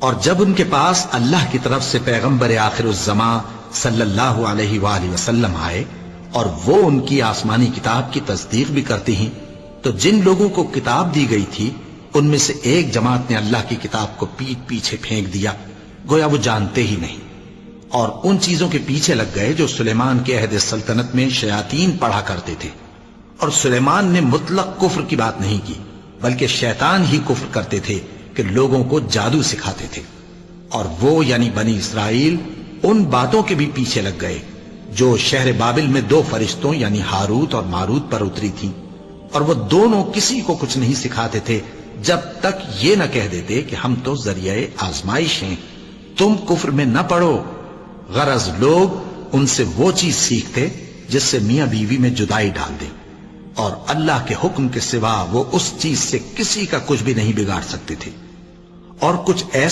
اور جب ان کے پاس اللہ کی طرف سے پیغمبر آخر الزماں صلی اللہ علیہ وآلہ وسلم آئے اور وہ ان کی آسمانی کتاب کی تصدیق بھی کرتی ہیں، تو جن لوگوں کو کتاب دی گئی تھی ان میں سے ایک جماعت نے اللہ کی کتاب کو پیٹ پیچھے پھینک دیا، گویا وہ جانتے ہی نہیں، اور ان چیزوں کے پیچھے لگ گئے جو سلیمان کے عہد سلطنت میں شیاطین پڑھا کرتے تھے۔ اور سلیمان نے مطلق کفر کی بات نہیں کی، بلکہ شیطان ہی کفر کرتے تھے کہ لوگوں کو جادو سکھاتے تھے، اور وہ یعنی بنی اسرائیل ان باتوں کے بھی پیچھے لگ گئے جو شہر بابل میں 2 فرشتوں یعنی ہاروت اور ماروت پر اتری تھیں، اور وہ دونوں کسی کو کچھ نہیں سکھاتے تھے جب تک یہ نہ کہہ دیتے کہ ہم تو ذریعہ آزمائش ہیں، تم کفر میں نہ پڑو۔ غرض لوگ ان سے وہ چیز سیکھتے جس سے میاں بیوی میں جدائی ڈال دیں، اور اللہ کے حکم کے سوا وہ اس چیز سے کسی کا کچھ بھی نہیں بگاڑ سکتے تھے۔ اور کچھ ایسا